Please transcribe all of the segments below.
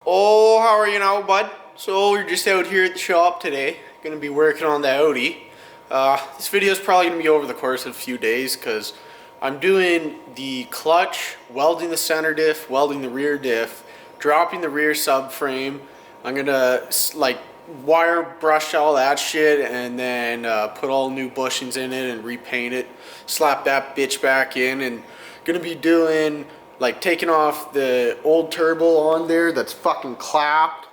Oh, how are you now, bud? So we're just out here at the shop today. Gonna be working on the Audi. This video is probably gonna be over the course of a few days because I'm doing the clutch, welding the center diff, welding the rear diff, dropping the rear subframe. I'm gonna like wire brush all that shit and then put all new bushings in it and repaint it, slap that bitch back in, and gonna be doing like taking off the old turbo on there that's fucking clapped.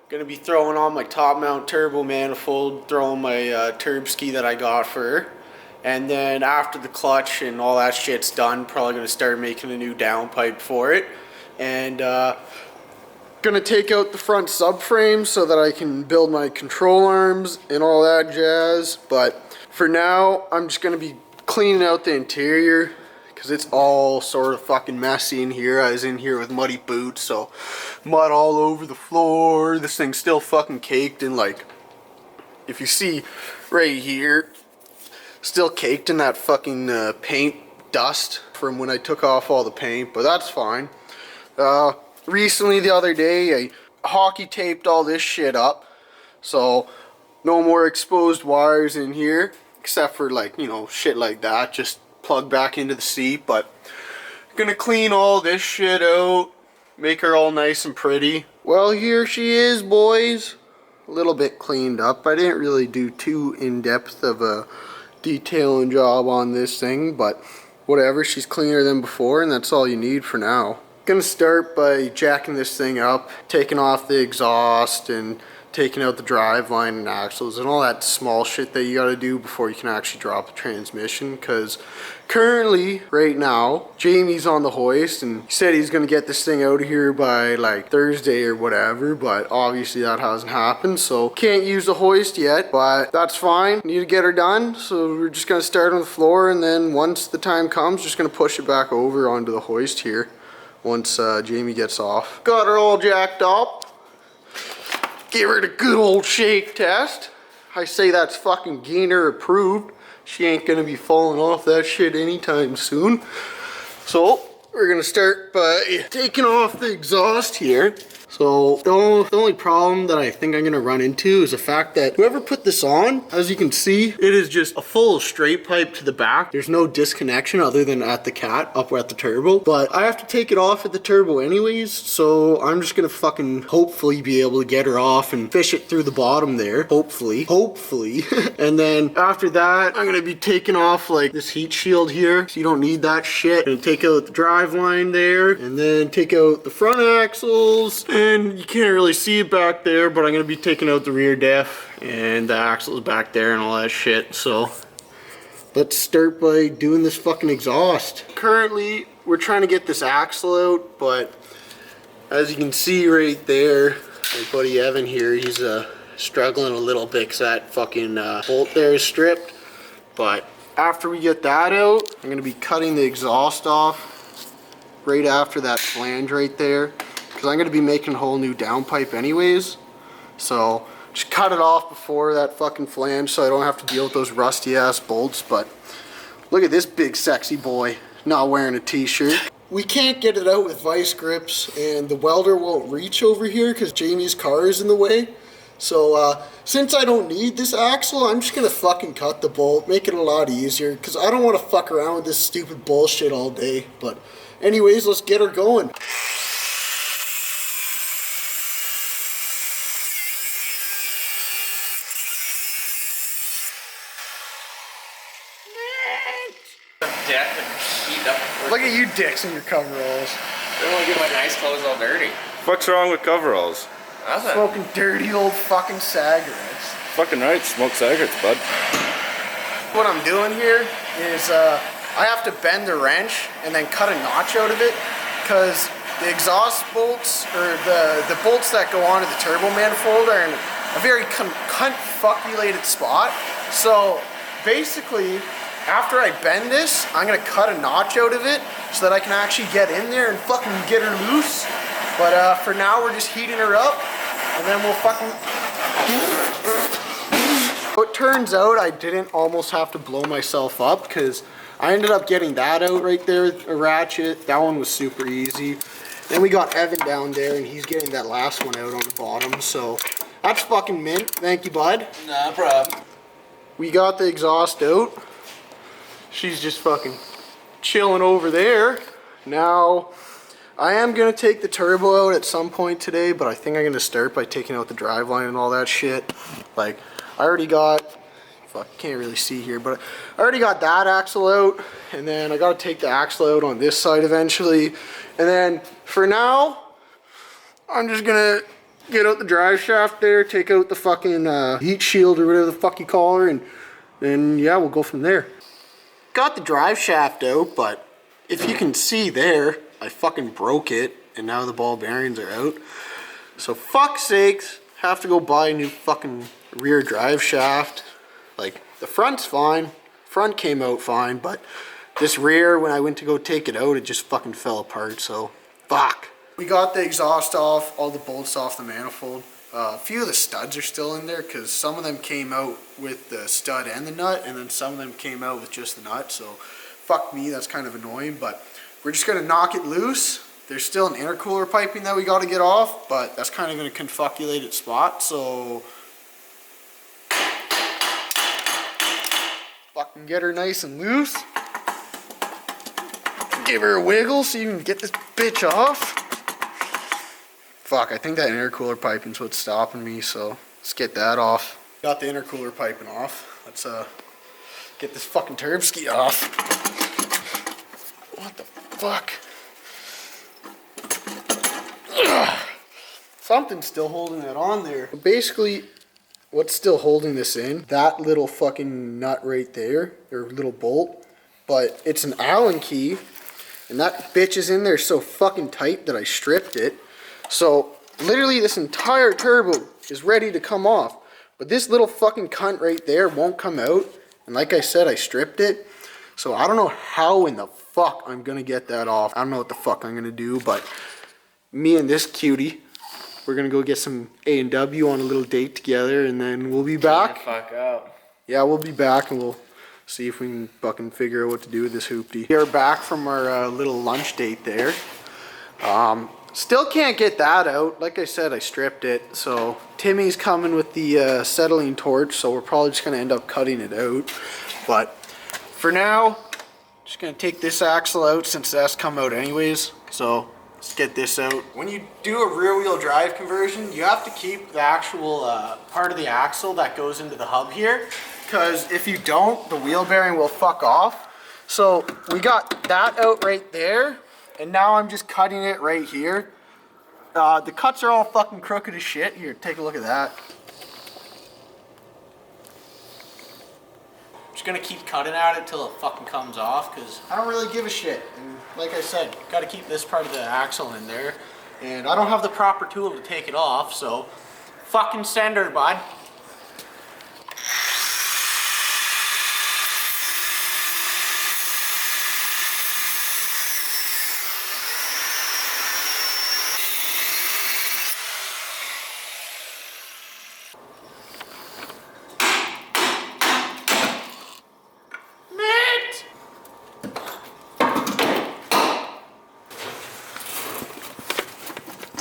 Gonna be throwing on my top mount turbo manifold, throwing my turb ski that I got for her. And then after the clutch and all that shit's done, probably gonna start making a new downpipe for it. And gonna take out the front subframe so that I can build my control arms and all that jazz. But for now, I'm just gonna be cleaning out the interior because it's all sort of fucking messy in here. I was in here with muddy boots, so mud all over the floor. This thing's still fucking caked in, like, if you see right here, still caked in that fucking paint dust from when I took off all the paint, but that's fine. Recently, the other day, I hockey taped all this shit up, so no more exposed wires in here, except for, like, you know, shit like that, just plug back into the seat. But gonna clean all this shit out, make her all nice and pretty. Well, here she is, boys. A little bit cleaned up. I didn't really do too in-depth of a detailing job on this thing, but whatever, she's cleaner than before, and that's all you need for now. Gonna start by jacking this thing up, taking off the exhaust and taking out the drive line and axles and all that small shit that you gotta do before you can actually drop the transmission. Because currently, right now, Jamie's on the hoist and he said he's gonna get this thing out of here by like Thursday or whatever, but obviously that hasn't happened, so can't use the hoist yet, but that's fine. Need to get her done, so we're just gonna start on the floor, and then once the time comes, just gonna push it back over onto the hoist here once Jamie gets off. Got her all jacked up. Give her the good old shake test. I say that's fucking Gainer approved. She ain't gonna be falling off that shit anytime soon. So we're gonna start by taking off the exhaust here. So the only problem that I think I'm gonna run into is the fact that whoever put this on, as you can see, it is just a full straight pipe to the back. There's no disconnection other than at the cat up at the turbo, but I have to take it off at the turbo anyways, so I'm just gonna fucking hopefully be able to get her off and fish it through the bottom there, hopefully. And then after that, I'm gonna be taking off like this heat shield here, so you don't need that shit. Gonna take out the drive line there, and then take out the front axles. And you can't really see it back there, but I'm going to be taking out the rear diff and the axles back there and all that shit. So let's start by doing this fucking exhaust. Currently, we're trying to get this axle out, but as you can see right there, my buddy Evan here, he's struggling a little bit because that fucking bolt there is stripped. But after we get that out, I'm going to be cutting the exhaust off right after that flange right there, because I'm going to be making a whole new downpipe anyways. So just cut it off before that fucking flange so I don't have to deal with those rusty ass bolts. But look at this big sexy boy not wearing a t-shirt. We can't get it out with vice grips, and the welder won't reach over here because Jamie's car is in the way. So since I don't need this axle, I'm just going to fucking cut the bolt, make it a lot easier, because I don't want to fuck around with this stupid bullshit all day. But anyways, let's get her going. Look at you dicks in your coveralls. I don't want to get my nice clothes all dirty. What's wrong with coveralls? Nothing. Smoking dirty old fucking cigarettes. Fucking right, smoke cigarettes, bud. What I'm doing here is I have to bend the wrench and then cut a notch out of it, because the exhaust bolts, or the bolts that go onto the turbo manifold, are in a very cunt-fuckulated spot. So basically, after I bend this, I'm gonna cut a notch out of it so that I can actually get in there and fucking get her loose. But for now, we're just heating her up, and then we'll fucking... It turns out I didn't almost have to blow myself up, because I ended up getting that out right there, a ratchet. That one was super easy. Then we got Evan down there, and he's getting that last one out on the bottom. So that's fucking mint. Thank you, bud. Nah problem. We got the exhaust out. She's just fucking chilling over there. Now, I am gonna take the turbo out at some point today, but I think I'm gonna start by taking out the driveline and all that shit. Like, I already got, fuck, can't really see here, but I already got that axle out, and then I gotta take the axle out on this side eventually. And then, for now, I'm just gonna get out the drive shaft there, take out the fucking heat shield or whatever the fuck you call her, and then, yeah, we'll go from there. Got the drive shaft out, but if you can see there, I fucking broke it, and now the ball bearings are out. So fuck's sakes, have to go buy a new fucking rear drive shaft. Like, the front's fine, front came out fine, but this rear, when I went to go take it out, it just fucking fell apart, so fuck. We got the exhaust off, all the bolts off the manifold. A few of the studs are still in there because some of them came out with the stud and the nut, and then some of them came out with just the nut, so fuck me, that's kind of annoying, but we're just gonna knock it loose. There's still an intercooler piping that we gotta get off, but that's kind of in a confuculated spot, so fucking get her nice and loose. Give her a wiggle so you can get this bitch off. Fuck, I think that intercooler piping's what's stopping me, so let's get that off. Got the intercooler piping off. Let's get this fucking turbski off. What the fuck? Ugh. Something's still holding that on there. Basically, what's still holding this in, that little fucking nut right there, or little bolt, but it's an Allen key, and that bitch is in there so fucking tight that I stripped it. So literally this entire turbo is ready to come off, but this little fucking cunt right there won't come out, and like I said, I stripped it. So I don't know how in the fuck I'm gonna get that off. I don't know what the fuck I'm gonna do, but me and this cutie, we're gonna go get some A&W on a little date together, and then we'll be back. Fuck out. Yeah, we'll be back, and we'll see if we can fucking figure out what to do with this hoopty. We are back from our little lunch date there. Still can't get that out. Like I said, I stripped it. So Timmy's coming with the acetylene torch, so we're probably just gonna end up cutting it out. But for now, just gonna take this axle out since that's come out anyways. So let's get this out. When you do a rear wheel drive conversion, you have to keep the actual part of the axle that goes into the hub here, because if you don't, the wheel bearing will fuck off. So we got that out right there, and now I'm just cutting it right here. The cuts are all fucking crooked as shit. Here, take a look at that. Just gonna keep cutting at it till it fucking comes off, because I don't really give a shit. And like I said, gotta keep this part of the axle in there. And I don't have the proper tool to take it off, so fucking send her, bud.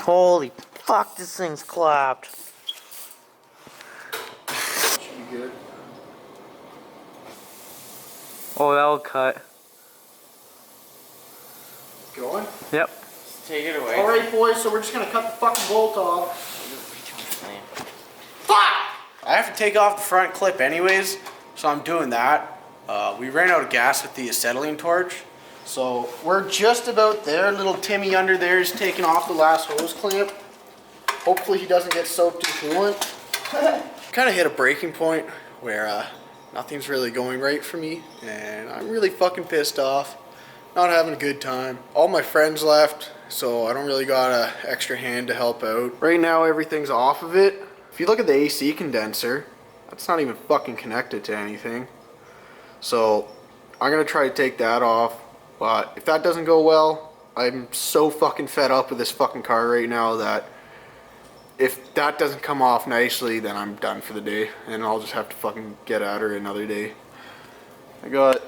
Holy fuck, this thing's clapped. Should be good. Oh, that'll cut. Going? Yep. Take it away. Alright boys, so we're just gonna cut the fucking bolt off. Fuck! I have to take off the front clip anyways, so I'm doing that. We ran out of gas with the acetylene torch. So we're just about there. Little Timmy under there is taking off the last hose clamp. Hopefully he doesn't get soaked in coolant. Kind of hit a breaking point where nothing's really going right for me, and I'm really fucking pissed off. Not having a good time. All my friends left, so I don't really got an extra hand to help out. Right now everything's off of it. If you look at the AC condenser, that's not even fucking connected to anything. So I'm gonna try to take that off. But if that doesn't go well, I'm so fucking fed up with this fucking car right now that if that doesn't come off nicely, then I'm done for the day. And I'll just have to fucking get at her another day. I got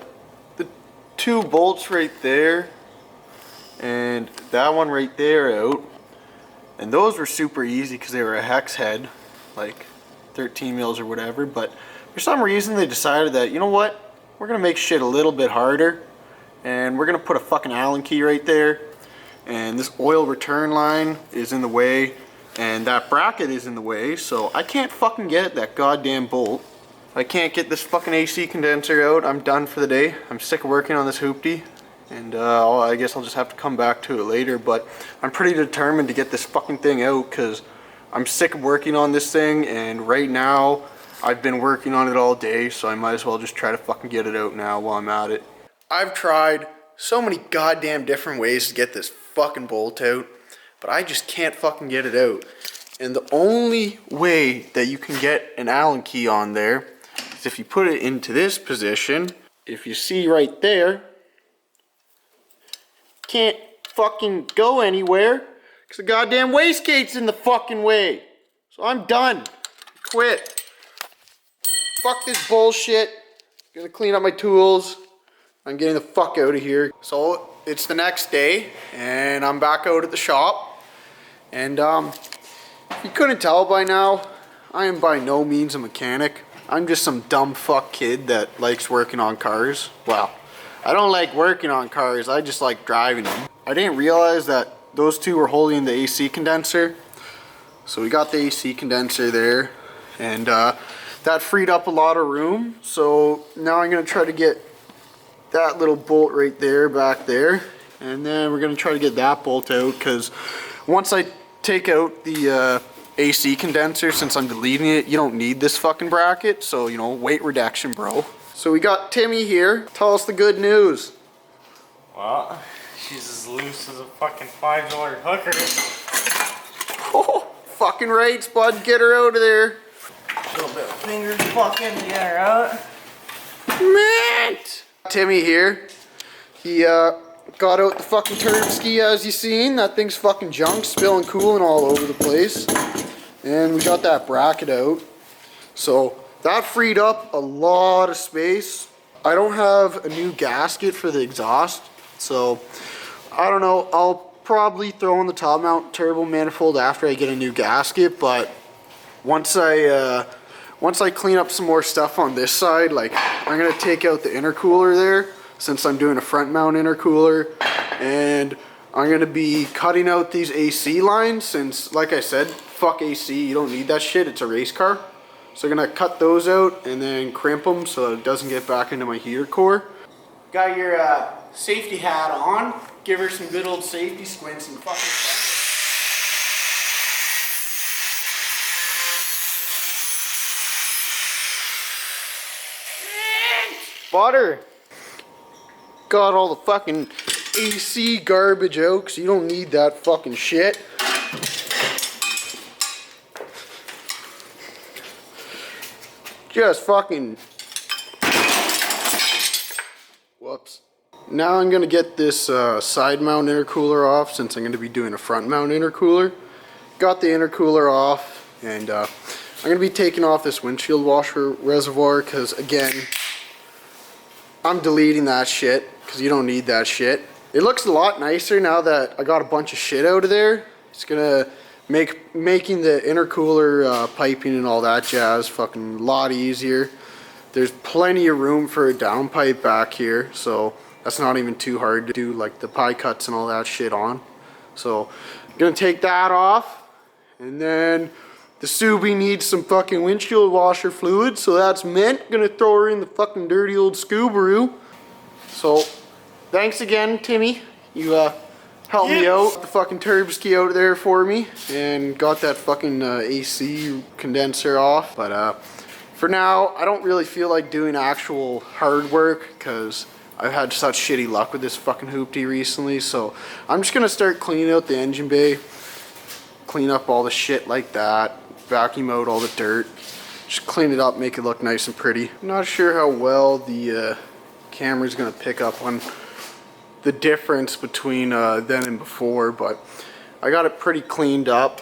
the two bolts right there. and that one right there out. And those were super easy because they were a hex head, like 13 mils or whatever. But for some reason they decided that, you know what, we're gonna make shit a little bit harder, and we're gonna put a fucking Allen key right there, and this oil return line is in the way, and that bracket is in the way, so I can't fucking get that goddamn bolt. I can't get this fucking AC condenser out. I'm done for the day. I'm sick of working on this hoopty, and I guess I'll just have to come back to it later, but I'm pretty determined to get this fucking thing out because I'm sick of working on this thing, and right now I've been working on it all day, so I might as well just try to fucking get it out now while I'm at it. I've tried so many goddamn different ways to get this fucking bolt out, but I just can't fucking get it out. And the only way that you can get an Allen key on there is if you put it into this position. If you see right there, can't fucking go anywhere because the goddamn wastegate's in the fucking way. So I'm done. Quit. Fuck this bullshit. Gonna clean up my tools. I'm getting the fuck out of here. So it's the next day and I'm back out at the shop. And if you couldn't tell by now, I am by no means a mechanic. I'm just some dumb fuck kid that likes working on cars. Well, I don't like working on cars, I just like driving them. I didn't realize that those two were holding the AC condenser. So we got the AC condenser there, and that freed up a lot of room. So now I'm gonna try to get that little bolt right there, back there. And then we're gonna try to get that bolt out, because once I take out the AC condenser, since I'm deleting it, you don't need this fucking bracket. So, you know, weight reduction, bro. So we got Timmy here. Tell us the good news. Well, she's as loose as a fucking $5 hooker. Oh, fucking right, Spud. Get her out of there. A little bit of fingers fucking to get her out. Mint! Timmy here. He got out the fucking turb ski, as you seen. That thing's fucking junk, spilling coolant all over the place. And we got that bracket out. So that freed up a lot of space. I don't have a new gasket for the exhaust, so I don't know. I'll probably throw in the top mount turbo manifold after I get a new gasket, but once I clean up some more stuff on this side, like I'm gonna take out the intercooler there, since I'm doing a front mount intercooler, and I'm gonna be cutting out these AC lines, since like I said, fuck AC, you don't need that shit, it's a race car. So I'm gonna cut those out and then crimp them so it doesn't get back into my heater core. Got your safety hat on. Give her some good old safety squints and fucking butter. Got all the fucking AC garbage out, 'cause you don't need that fucking shit. Just fucking, whoops. Now I'm gonna get this side mount intercooler off, since I'm gonna be doing a front mount intercooler. Got the intercooler off, and I'm gonna be taking off this windshield washer reservoir, because again, I'm deleting that shit, because you don't need that shit. It looks a lot nicer now that I got a bunch of shit out of there. It's gonna making the intercooler piping and all that jazz fucking a lot easier. There's plenty of room for a downpipe back here, so that's not even too hard to do, like the pie cuts and all that shit on. So I'm gonna take that off, and then the Subi needs some fucking windshield washer fluid, so that's mint. Gonna throw her in the fucking dirty old Subaru. So thanks again, Timmy. You helped me out. The fucking turb ski out there for me, and got that fucking AC condenser off. But for now, I don't really feel like doing actual hard work, because I've had such shitty luck with this fucking hoopty recently. So I'm just gonna start cleaning out the engine bay, clean up all the shit like that, vacuum out all the dirt, just clean it up, make it look nice and pretty. I'm not sure how well the camera's gonna pick up on the difference between then and before, but I got it pretty cleaned up.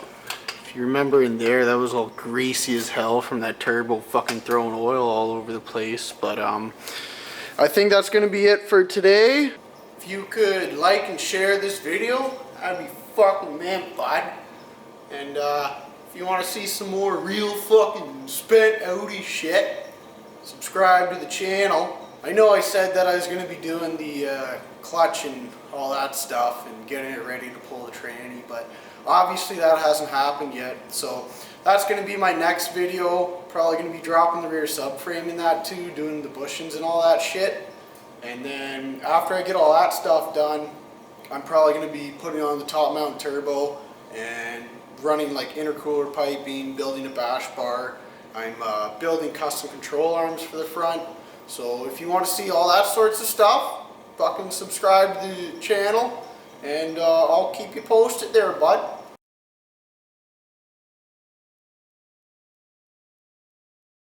If you remember in there, that was all greasy as hell from that turbo fucking throwing oil all over the place. But I think that's gonna be it for today. if you could like and share this video, I'd be fucking man, bud. And if you want to see some more real fucking spent Audi shit, subscribe to the channel. I know I said that I was going to be doing the clutch and all that stuff and getting it ready to pull the tranny, but obviously that hasn't happened yet. So that's going to be my next video. Probably going to be dropping the rear subframe in that too, doing the bushings and all that shit. And then after I get all that stuff done, I'm probably going to be putting on the top mount turbo and running like intercooler piping, building a bash bar. I'm building custom control arms for the front. So if you want to see all that sorts of stuff, fucking subscribe to the channel and I'll keep you posted there, bud.